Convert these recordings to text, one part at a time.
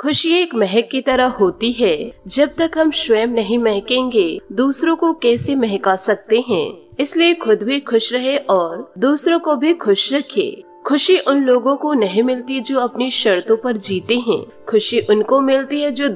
खुशी एक महक की तरह होती है। जब तक हम स्वयं नहीं महकेंगे दूसरों को कैसे महका सकते हैं। इसलिए खुद भी खुश रहे और दूसरों को भी खुश रखे। खुशी उन लोगों को नहीं मिलती जो अपनी शर्तों पर जीते हैं। खुशी उनको मिलती है जो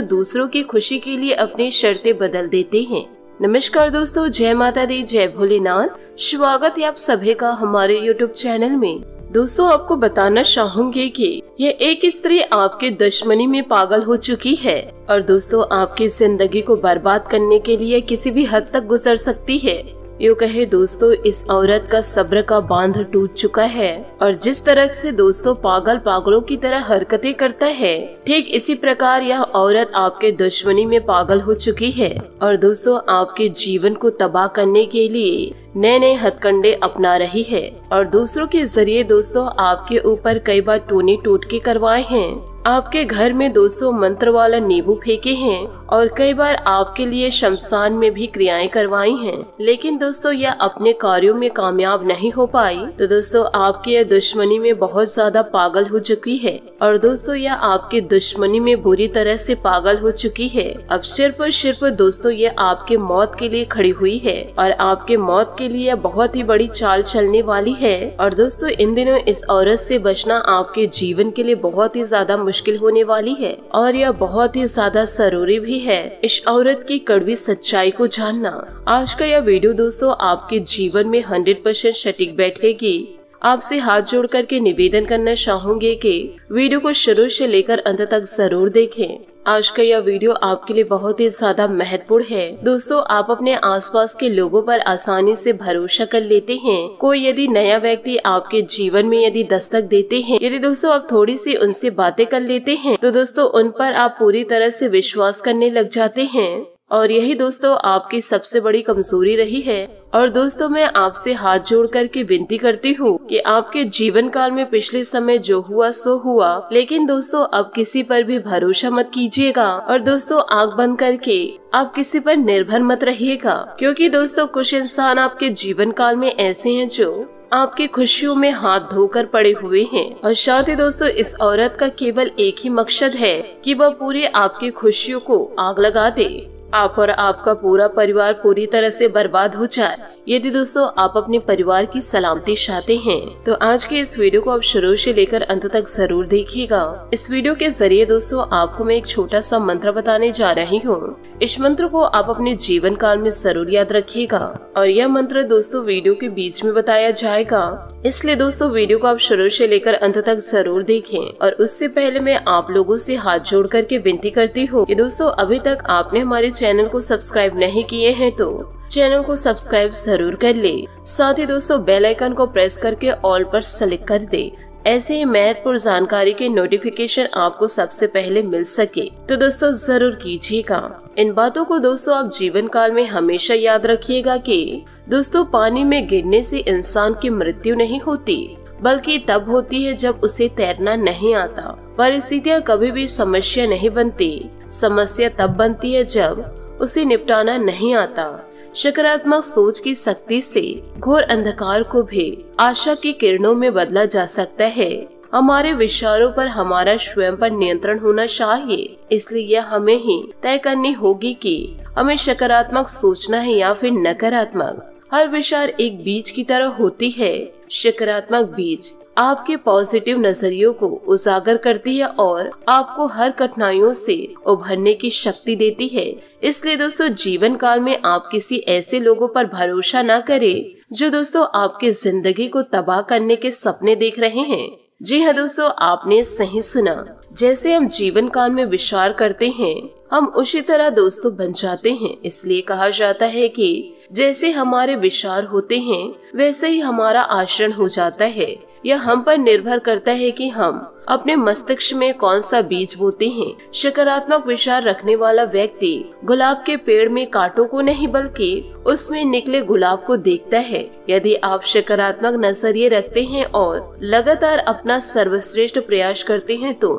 दूसरों की खुशी के लिए अपनी शर्तें बदल देते हैं। नमस्कार दोस्तों, जय माता दी, जय भोलेनाथ। स्वागत है आप सभी का हमारे YouTube चैनल में। दोस्तों, आपको बताना चाहूंगी कि यह एक स्त्री आपके दुश्मनी में पागल हो चुकी है और दोस्तों आपकी जिंदगी को बर्बाद करने के लिए किसी भी हद तक गुजर सकती है। यूँ कहे दोस्तों, इस औरत का सब्र का बांध टूट चुका है और जिस तरह से दोस्तों पागलों की तरह हरकतें करता है, ठीक इसी प्रकार यह औरत आपके दुश्मनी में पागल हो चुकी है और दोस्तों आपके जीवन को तबाह करने के लिए नए हथकंडे अपना रही है और दूसरों के जरिए दोस्तों आपके ऊपर कई बार टोने टोटके करवाए हैं। आपके घर में दोस्तों मंत्र वाला नींबू फेंके हैं और कई बार आपके लिए शमशान में भी क्रियाएं करवाई हैं। लेकिन दोस्तों यह अपने कार्यों में कामयाब नहीं हो पाई तो दोस्तों आपकी यह दुश्मनी में बहुत ज्यादा पागल हो चुकी है और दोस्तों यह आपके दुश्मनी में बुरी तरह से पागल हो चुकी है। अब सिर्फ दोस्तों ये आपके मौत के लिए खड़ी हुई है और आपके मौत के लिए बहुत ही बड़ी चाल चलने वाली है। और दोस्तों इन दिनों इस औरत से बचना आपके जीवन के लिए बहुत ही ज्यादा मुश्किल होने वाली है और यह बहुत ही ज्यादा जरूरी भी है इस औरत की कड़वी सच्चाई को जानना। आज का यह वीडियो दोस्तों आपके जीवन में 100% सटीक बैठेगी। आपसे हाथ जोड़ करके निवेदन करना चाहूंगे कि वीडियो को शुरू से लेकर अंत तक जरूर देखें। आज का यह वीडियो आपके लिए बहुत ही ज्यादा महत्वपूर्ण है। दोस्तों आप अपने आसपास के लोगों पर आसानी से भरोसा कर लेते हैं। कोई यदि नया व्यक्ति आपके जीवन में यदि दस्तक देते हैं, यदि दोस्तों आप थोड़ी सी उनसे बातें कर लेते हैं तो दोस्तों उन पर आप पूरी तरह से विश्वास करने लग जाते हैं और यही दोस्तों आपकी सबसे बड़ी कमजोरी रही है। और दोस्तों मैं आपसे हाथ जोड़ करके विनती करती हूँ कि आपके जीवन काल में पिछले समय जो हुआ सो हुआ, लेकिन दोस्तों अब किसी पर भी भरोसा मत कीजिएगा और दोस्तों आंख बंद करके आप किसी पर निर्भर मत रहिएगा, क्योंकि दोस्तों कुछ इंसान आपके जीवन काल में ऐसे हैं जो आपकी खुशियों में हाथ धोकर पड़े हुए हैं। और साथ ही दोस्तों इस औरत का केवल एक ही मकसद है कि वह पूरे आपकी खुशियों को आग लगा दे, आप और आपका पूरा परिवार पूरी तरह से बर्बाद हो जाए। यदि दोस्तों आप अपने परिवार की सलामती चाहते हैं तो आज के इस वीडियो को आप शुरू से लेकर अंत तक जरूर देखिएगा। इस वीडियो के जरिए दोस्तों आपको मैं एक छोटा सा मंत्र बताने जा रही हूँ। इस मंत्र को आप अपने जीवन काल में जरूर याद रखिएगा और यह मंत्र दोस्तों वीडियो के बीच में बताया जाएगा, इसलिए दोस्तों वीडियो को आप शुरू से लेकर अंत तक जरूर देखें। और उससे पहले मैं आप लोगों से हाथ जोड़ करके विनती करती हूँ कि दोस्तों अभी तक आपने हमारे चैनल को सब्सक्राइब नहीं किए हैं तो चैनल को सब्सक्राइब जरूर कर ले। साथ ही दोस्तों बेल आइकन को प्रेस करके ऑल पर सेलेक्ट कर दे, ऐसे ही महत्वपूर्ण जानकारी के नोटिफिकेशन आपको सबसे पहले मिल सके तो दोस्तों जरूर कीजिएगा। इन बातों को दोस्तों आप जीवन काल में हमेशा याद रखिएगा कि दोस्तों पानी में गिरने से इंसान की मृत्यु नहीं होती, बल्कि तब होती है जब उसे तैरना नहीं आता। परिस्थितियाँ कभी भी समस्या नहीं बनती, समस्या तब बनती है जब उसे निपटाना नहीं आता। सकारात्मक सोच की शक्ति से घोर अंधकार को भी आशा की किरणों में बदला जा सकता है। हमारे विचारों पर हमारा स्वयं पर नियंत्रण होना चाहिए, इसलिए यह हमें ही तय करनी होगी कि हमें सकारात्मक सोचना है या फिर नकारात्मक। हर विचार एक बीज की तरह होती है। सकारात्मक बीज आपके पॉजिटिव नजरियों को उजागर करती है और आपको हर कठिनाइयों से उभरने की शक्ति देती है। इसलिए दोस्तों जीवन काल में आप किसी ऐसे लोगों पर भरोसा न करें जो दोस्तों आपकी जिंदगी को तबाह करने के सपने देख रहे हैं। जी हाँ दोस्तों, आपने सही सुना। जैसे हम जीवन काल में विचार करते हैं हम उसी तरह दोस्तों बन जाते हैं। इसलिए कहा जाता है कि जैसे हमारे विचार होते हैं वैसे ही हमारा आचरण हो जाता है। यह हम पर निर्भर करता है कि हम अपने मस्तिष्क में कौन सा बीज बोते हैं। सकारात्मक विचार रखने वाला व्यक्ति गुलाब के पेड़ में कांटों को नहीं बल्कि उसमें निकले गुलाब को देखता है। यदि आप सकारात्मक नजरिए रखते हैं और लगातार अपना सर्वश्रेष्ठ प्रयास करते हैं तो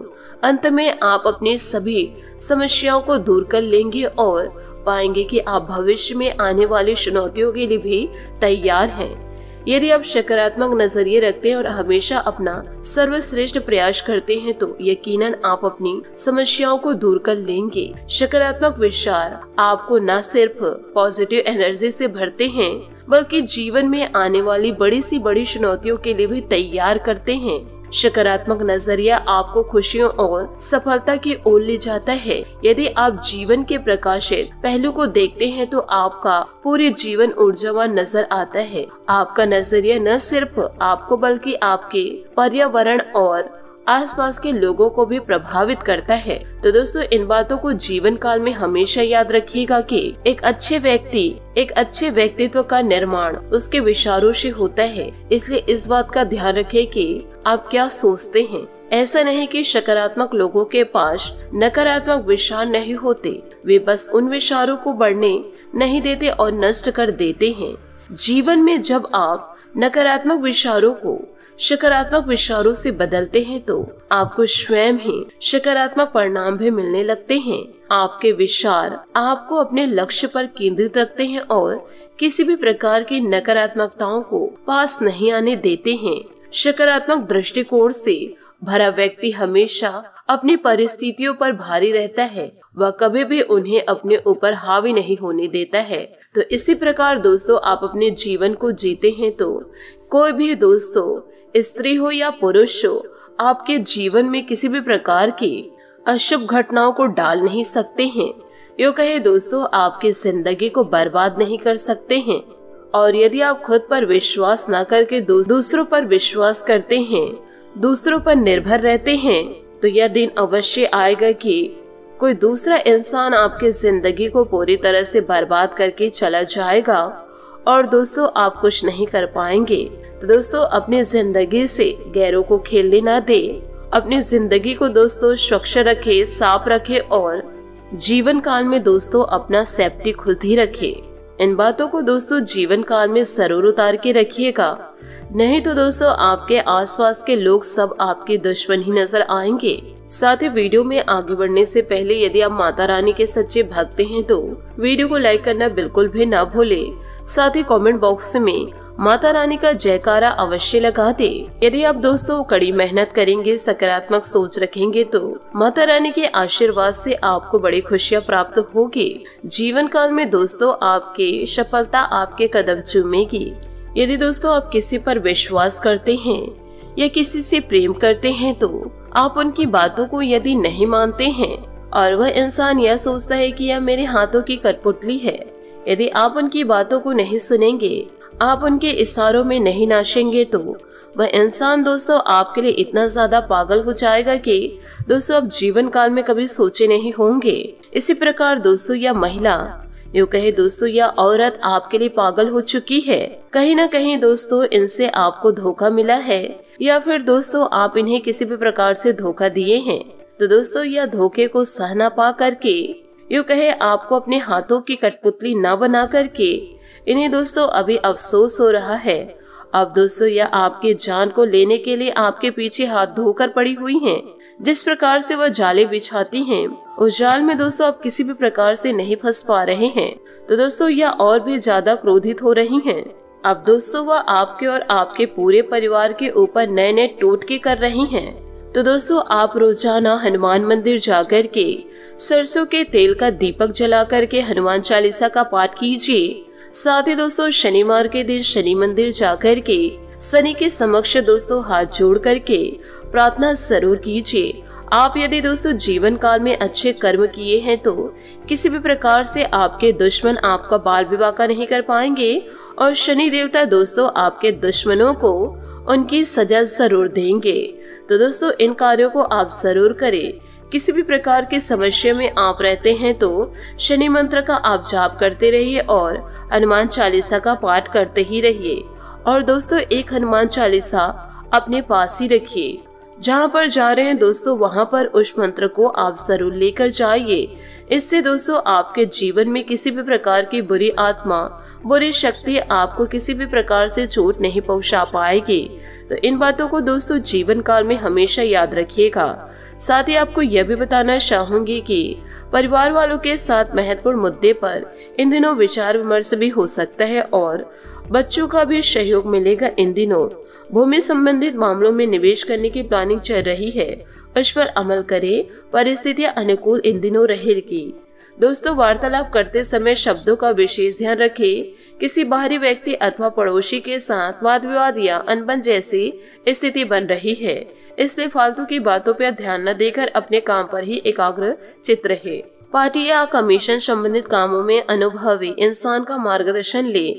अंत में आप अपनी सभी समस्याओं को दूर कर लेंगे और पाएंगे कि आप भविष्य में आने वाली चुनौतियों के लिए भी तैयार हैं। यदि आप सकारात्मक नजरिए रखते हैं और हमेशा अपना सर्वश्रेष्ठ प्रयास करते हैं तो यकीनन आप अपनी समस्याओं को दूर कर लेंगे। सकारात्मक विचार आपको न सिर्फ पॉजिटिव एनर्जी से भरते हैं बल्कि जीवन में आने वाली बड़ी सी बड़ी चुनौतियों के लिए भी तैयार करते हैं। सकारात्मक नजरिया आपको खुशियों और सफलता की ओर ले जाता है। यदि आप जीवन के प्रकाशित पहलू को देखते हैं तो आपका पूरे जीवन ऊर्जावान नजर आता है। आपका नजरिया न सिर्फ आपको बल्कि आपके पर्यावरण और आसपास के लोगों को भी प्रभावित करता है। तो दोस्तों, इन बातों को जीवन काल में हमेशा याद रखिएगा कि एक अच्छे व्यक्तित्व का निर्माण उसके विचारों से होता है। इसलिए इस बात का ध्यान रखें कि आप क्या सोचते हैं। ऐसा नहीं कि सकारात्मक लोगों के पास नकारात्मक विचार नहीं होते, वे बस उन विचारों को बढ़ने नहीं देते और नष्ट कर देते हैं। जीवन में जब आप नकारात्मक विचारों को सकारात्मक विचारों से बदलते हैं तो आपको स्वयं ही सकारात्मक परिणाम भी मिलने लगते हैं। आपके विचार आपको अपने लक्ष्य पर केंद्रित रखते हैं और किसी भी प्रकार की नकारात्मकताओं को पास नहीं आने देते हैं। सकारात्मक दृष्टिकोण से भरा व्यक्ति हमेशा अपनी परिस्थितियों पर भारी रहता है, वह कभी भी उन्हें अपने ऊपर हावी नहीं होने देता है। तो इसी प्रकार दोस्तों, आप अपने जीवन को जीते हैं तो कोई भी दोस्तों, स्त्री हो या पुरुष हो, आपके जीवन में किसी भी प्रकार की अशुभ घटनाओं को डाल नहीं सकते हैं। यूँ कहे दोस्तों, आपकी जिंदगी को बर्बाद नहीं कर सकते हैं। और यदि आप खुद पर विश्वास न करके दूसरों पर विश्वास करते हैं, दूसरों पर निर्भर रहते हैं, तो यह दिन अवश्य आएगा कि कोई दूसरा इंसान आपकी जिंदगी को पूरी तरह से बर्बाद करके चला जाएगा और दोस्तों आप कुछ नहीं कर पाएंगे। तो दोस्तों, अपनी जिंदगी से गैरों को खेलने ना दे। अपनी जिंदगी को दोस्तों स्वच्छ रखे, साफ रखे और जीवन काल में दोस्तों अपना सेफ्टी खुद ही रखे। इन बातों को दोस्तों जीवन काल में जरूर उतार के रखिएगा, नहीं तो दोस्तों आपके आसपास के लोग सब आपके दुश्मन ही नजर आएंगे। साथ ही वीडियो में आगे बढ़ने से पहले यदि आप माता रानी के सच्चे भक्त हैं तो वीडियो को लाइक करना बिल्कुल भी ना भूले। साथ ही कमेंट बॉक्स में माता रानी का जयकारा अवश्य लगा दे। यदि आप दोस्तों कड़ी मेहनत करेंगे, सकारात्मक सोच रखेंगे तो माता रानी के आशीर्वाद से आपको बड़ी खुशियां प्राप्त होगी। जीवन काल में दोस्तों आपके सफलता आपके कदम चूमेगी। यदि दोस्तों आप किसी पर विश्वास करते हैं या किसी से प्रेम करते हैं तो आप उनकी बातों को यदि नहीं मानते हैं और वह इंसान यह सोचता है कि यह मेरे हाथों की कठपुतली है, यदि आप उनकी बातों को नहीं सुनेंगे, आप उनके इशारों में नहीं नाचेंगे तो वह इंसान दोस्तों आपके लिए इतना ज्यादा पागल हो जाएगा कि दोस्तों आप जीवन काल में कभी सोचे नहीं होंगे। इसी प्रकार दोस्तों यह महिला, यूँ कहे दोस्तों यह औरत आपके लिए पागल हो चुकी है। कहीं ना कहीं दोस्तों इनसे आपको धोखा मिला है या फिर दोस्तों आप इन्हें किसी भी प्रकार से धोखा दिए हैं। तो दोस्तों यह धोखे को सहना पा करके, यूँ कहे आपको अपने हाथों की कठपुतली न बना करके इन्हें दोस्तों अभी अफसोस हो रहा है। अब दोस्तों यह आपके जान को लेने के लिए आपके पीछे हाथ धोकर पड़ी हुई हैं। जिस प्रकार से वह जाले बिछाती हैं, उस जाल में दोस्तों आप किसी भी प्रकार से नहीं फंस पा रहे हैं। तो दोस्तों यह और भी ज्यादा क्रोधित हो रही हैं। अब दोस्तों वह आपके और आपके पूरे परिवार के ऊपर नए नए टोटके कर रही हैं। तो दोस्तों आप रोजाना हनुमान मंदिर जाकर के सरसों के तेल का दीपक जला करके हनुमान चालीसा का पाठ कीजिए। साथ ही दोस्तों शनिवार के दिन शनि मंदिर जाकर के शनि के समक्ष दोस्तों हाथ जोड़ करके प्रार्थना जरूर कीजिए। आप यदि दोस्तों जीवन काल में अच्छे कर्म किए हैं तो किसी भी प्रकार से आपके दुश्मन आपका बाल विवाह का नहीं कर पाएंगे और शनि देवता दोस्तों आपके दुश्मनों को उनकी सजा जरूर देंगे। तो दोस्तों इन कार्यों को आप जरूर करें। किसी भी प्रकार की समस्या में आप रहते हैं तो शनि मंत्र का आप जाप करते रहिए और हनुमान चालीसा का पाठ करते ही रहिए। और दोस्तों एक हनुमान चालीसा अपने पास ही रखिए। जहाँ पर जा रहे हैं दोस्तों वहाँ पर उस मंत्र को आप जरूर लेकर जाइए। इससे दोस्तों आपके जीवन में किसी भी प्रकार की बुरी आत्मा, बुरी शक्ति आपको किसी भी प्रकार से चोट नहीं पहुँचा पाएगी। तो इन बातों को दोस्तों जीवन काल में हमेशा याद रखिएगा। साथ ही आपको यह भी बताना चाहूंगी कि परिवार वालों के साथ महत्वपूर्ण मुद्दे पर इन दिनों विचार विमर्श भी हो सकता है और बच्चों का भी सहयोग मिलेगा। इन दिनों भूमि संबंधित मामलों में निवेश करने की प्लानिंग चल रही है, उस पर अमल करें। परिस्थितियां अनुकूल इन दिनों रहेगी। दोस्तों, वार्तालाप करते समय शब्दों का विशेष ध्यान रखें। किसी बाहरी व्यक्ति अथवा पड़ोसी के साथ वाद विवाद या अनबन जैसी स्थिति बन रही है, इसलिए फालतू की बातों पर ध्यान न देकर अपने काम पर ही एकाग्र चित्त रहे। पार्टी या कमीशन संबंधित कामों में अनुभवी इंसान का मार्गदर्शन ले,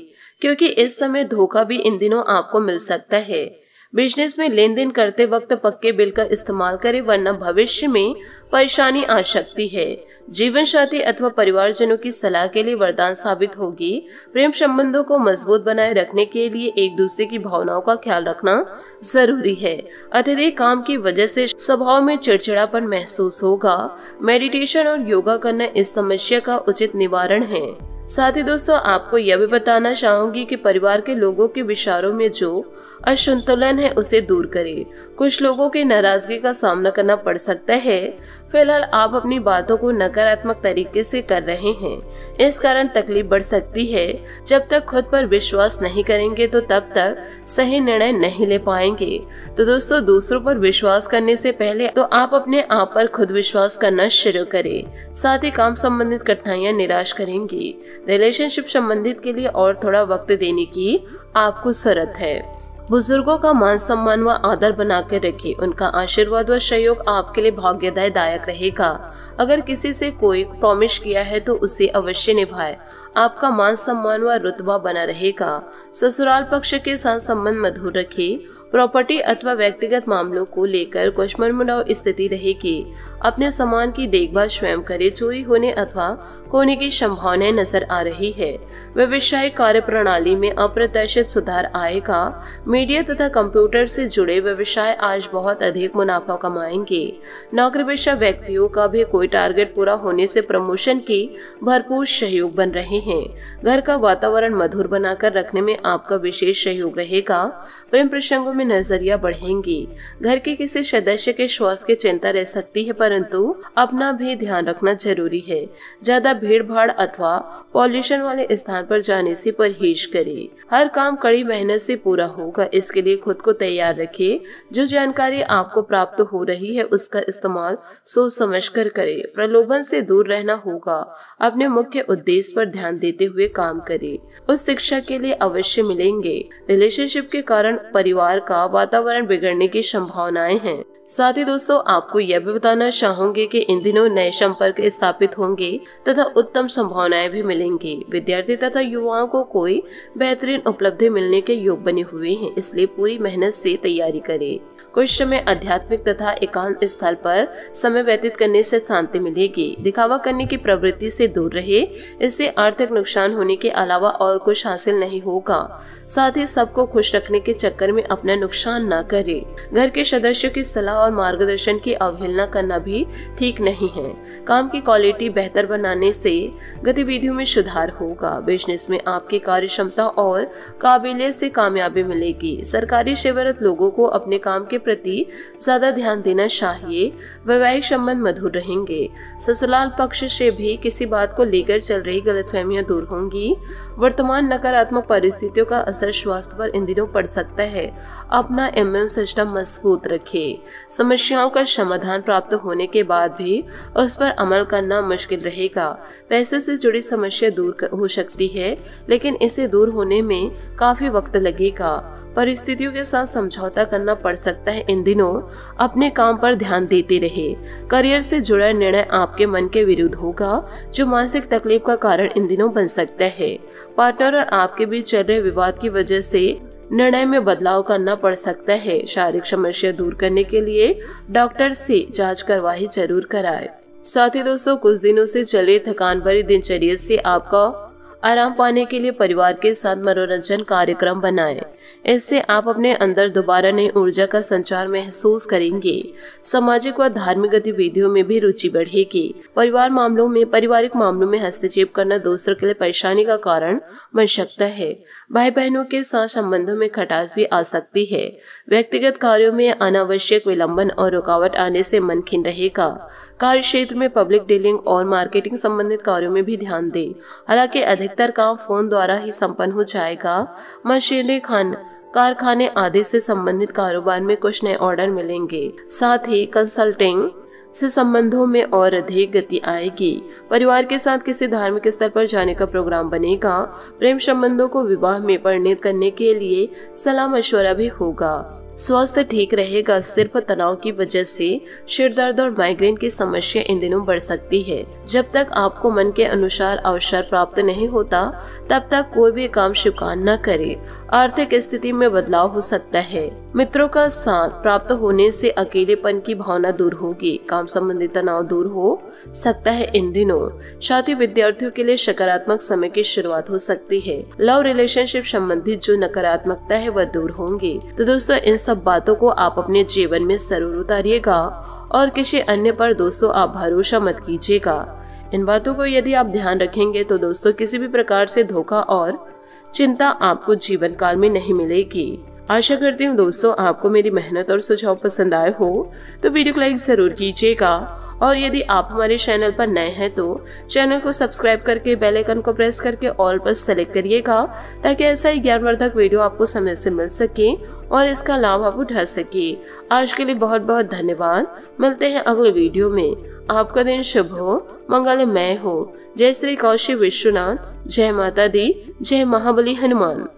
क्योंकि इस समय धोखा भी इन दिनों आपको मिल सकता है। बिजनेस में लेन देन करते वक्त पक्के बिल का इस्तेमाल करें, वरना भविष्य में परेशानी आ सकती है। जीवन साथी अथवा परिवारजनों की सलाह के लिए वरदान साबित होगी। प्रेम संबंधों को मजबूत बनाए रखने के लिए एक दूसरे की भावनाओं का ख्याल रखना जरूरी है। अत्यधिक काम की वजह से स्वभाव में चिड़चिड़ापन महसूस होगा। मेडिटेशन और योगा करना इस समस्या का उचित निवारण है। साथ ही दोस्तों, आपको यह भी बताना चाहूंगी कि परिवार के लोगों के विचारों में जो असंतुलन है उसे दूर करें। कुछ लोगों की नाराजगी का सामना करना पड़ सकता है। फिलहाल आप अपनी बातों को नकारात्मक तरीके से कर रहे हैं, इस कारण तकलीफ बढ़ सकती है। जब तक खुद पर विश्वास नहीं करेंगे तो तब तक सही निर्णय नहीं ले पाएंगे। तो दोस्तों, दूसरों पर विश्वास करने से पहले तो आप अपने आप पर खुद विश्वास करना शुरू करें। साथ ही काम संबंधित कठिनाइयां निराश करेंगी। रिलेशनशिप संबंधित के लिए और थोड़ा वक्त देने की आपको जरूरत है। बुजुर्गों का मान सम्मान व आदर बना कर रखें। उनका आशीर्वाद व सहयोग आपके लिए भाग्यदायक रहेगा। अगर किसी से कोई प्रॉमिस किया है तो उसे अवश्य निभाएं। आपका मान सम्मान व रुतबा बना रहेगा। ससुराल पक्ष के साथ संबंध मधुर रखें। प्रॉपर्टी अथवा व्यक्तिगत मामलों को लेकर कुछ मनमुटाव स्थिति रहेगी। अपने सामान की देखभाल स्वयं करें। चोरी होने अथवा होने की संभावनाएं नजर आ रही है। व्यवसायिक कार्य प्रणाली में अप्रत्याशित सुधार आएगा। मीडिया तथा कंप्यूटर से जुड़े व्यवसाय आज बहुत अधिक मुनाफा कमाएंगे। नौकरी पेशा व्यक्तियों का भी कोई टारगेट पूरा होने से प्रमोशन की भरपूर सहयोग बन रहे हैं। घर का वातावरण मधुर बनाकर रखने में आपका विशेष सहयोग रहेगा। प्रेम प्रसंगों में नजरिया बढ़ेंगी। घर के किसी सदस्य के स्वास्थ्य की चिंता रह सकती है, परंतु अपना भी ध्यान रखना जरूरी है। ज्यादा भीड़ भाड़ अथवा पॉल्यूशन वाले स्थान पर जाने से परहेज करें। हर काम कड़ी मेहनत से पूरा होगा, इसके लिए खुद को तैयार रखें। जो जानकारी आपको प्राप्त हो रही है उसका इस्तेमाल सोच समझ कर करें। प्रलोभन से दूर रहना होगा। अपने मुख्य उद्देश्य पर ध्यान देते हुए काम करें। उस शिक्षा के लिए अवश्य मिलेंगे। रिलेशनशिप के कारण परिवार का वातावरण बिगड़ने की संभावनाएं हैं। साथ ही दोस्तों, आपको यह भी बताना चाहूंगे कि इन दिनों नए संपर्क स्थापित होंगे तथा उत्तम संभावनाएं भी मिलेंगी। विद्यार्थी तथा युवाओं को कोई बेहतरीन उपलब्धि मिलने के योग बने हुए हैं, इसलिए पूरी मेहनत से तैयारी करें। कुछ समय आध्यात्मिक तथा एकांत स्थल पर समय व्यतीत करने से शांति मिलेगी। दिखावा करने की प्रवृत्ति से दूर रहे, इससे आर्थिक नुकसान होने के अलावा और कुछ हासिल नहीं होगा। साथ ही सबको खुश रखने के चक्कर में अपना नुकसान न करें। घर के सदस्यों की सलाह और मार्गदर्शन की अवहेलना करना भी ठीक नहीं है। काम की क्वालिटी बेहतर बनाने से गतिविधियों में सुधार होगा। बिजनेस में आपकी कार्य क्षमता और काबिलियत से कामयाबी मिलेगी। सरकारी सेवारत लोगों को अपने काम के प्रति ज्यादा ध्यान देना चाहिए। वैवाहिक संबंध मधुर रहेंगे। ससुराल पक्ष से भी किसी बात को लेकर चल रही गलतफहमियां दूर होंगी। वर्तमान नकारात्मक परिस्थितियों का असर स्वास्थ्य पर इन दिनों पड़ सकता है। अपना इम्यून सिस्टम मजबूत रखें। समस्याओं का समाधान प्राप्त होने के बाद भी उस पर अमल करना मुश्किल रहेगा। पैसे से जुड़ी समस्या दूर हो सकती है, लेकिन इसे दूर होने में काफी वक्त लगेगा। परिस्थितियों के साथ समझौता करना पड़ सकता है। इन दिनों अपने काम पर ध्यान देते रहे। करियर से जुड़ा निर्णय आपके मन के विरुद्ध होगा, जो मानसिक तकलीफ का कारण इन दिनों बन सकता है। पार्टनर और आपके बीच चल रहे विवाद की वजह से निर्णय में बदलाव करना पड़ सकता है। शारीरिक समस्या दूर करने के लिए डॉक्टर से जांच करवाई जरूर कराएं। साथ ही दोस्तों, कुछ दिनों से चले थकान भरी दिनचर्या से आपका आराम पाने के लिए परिवार के साथ मनोरंजन कार्यक्रम बनाएं। इससे आप अपने अंदर दोबारा नई ऊर्जा का संचार महसूस करेंगे। सामाजिक व धार्मिक गतिविधियों में भी रुचि बढ़ेगी। पारिवारिक मामलों में हस्तक्षेप करना दूसरों के लिए परेशानी का कारण बन सकता है। भाई बहनों के साथ संबंधों में खटास भी आ सकती है। व्यक्तिगत कार्यों में अनावश्यक विलंबन और रुकावट आने से मन खिन्न रहेगा। कार्य क्षेत्र में पब्लिक डीलिंग और मार्केटिंग संबंधित कार्यों में भी ध्यान दें। हालांकि अधिकतर काम फोन द्वारा ही संपन्न हो जाएगा। मशीनरी कारखाने आदि से संबंधित कारोबार में कुछ नए ऑर्डर मिलेंगे। साथ ही कंसल्टिंग से संबंधों में और अधिक गति आएगी। परिवार के साथ किसी धार्मिक स्थल पर जाने का प्रोग्राम बनेगा। प्रेम संबंधों को विवाह में परिणत करने के लिए सलाह मशवरा भी होगा। स्वास्थ्य ठीक रहेगा। सिर्फ तनाव की वजह से सिर दर्द और माइग्रेन की समस्या इन दिनों बढ़ सकती है। जब तक आपको मन के अनुसार अवसर प्राप्त नहीं होता तब तक कोई भी काम स्वीकार न करे। आर्थिक स्थिति में बदलाव हो सकता है। मित्रों का साथ प्राप्त होने से अकेलेपन की भावना दूर होगी। काम संबंधी तनाव दूर हो सकता है इन दिनों। छात्र विद्यार्थियों के लिए सकारात्मक समय की शुरुआत हो सकती है। लव रिलेशनशिप संबंधित जो नकारात्मकता है वह दूर होंगी। तो दोस्तों इन सब बातों को आप अपने जीवन में जरूर उतारिएगा और किसी अन्य पर दोस्तों आप भरोसा मत कीजिएगा। इन बातों को यदि आप ध्यान रखेंगे तो दोस्तों किसी भी प्रकार से धोखा और चिंता आपको जीवन काल में नहीं मिलेगी। आशा करती हूँ दोस्तों आपको मेरी मेहनत और सुझाव पसंद आए हो तो वीडियो को लाइक जरूर कीजिएगा और यदि आप हमारे चैनल पर नए हैं तो चैनल को सब्सक्राइब करके बेल आइकन को प्रेस करके ऑल पर सेलेक्ट करिएगा ताकि ऐसा ही ज्ञानवर्धक वीडियो आपको समय से मिल सके और इसका लाभ आप उठा सके। आज के लिए बहुत बहुत धन्यवाद। मिलते हैं अगले वीडियो में। आपका दिन शुभ हो, मंगलमय हो। जय श्री काशी विश्वनाथ। जय माता दी। जय महाबली हनुमान।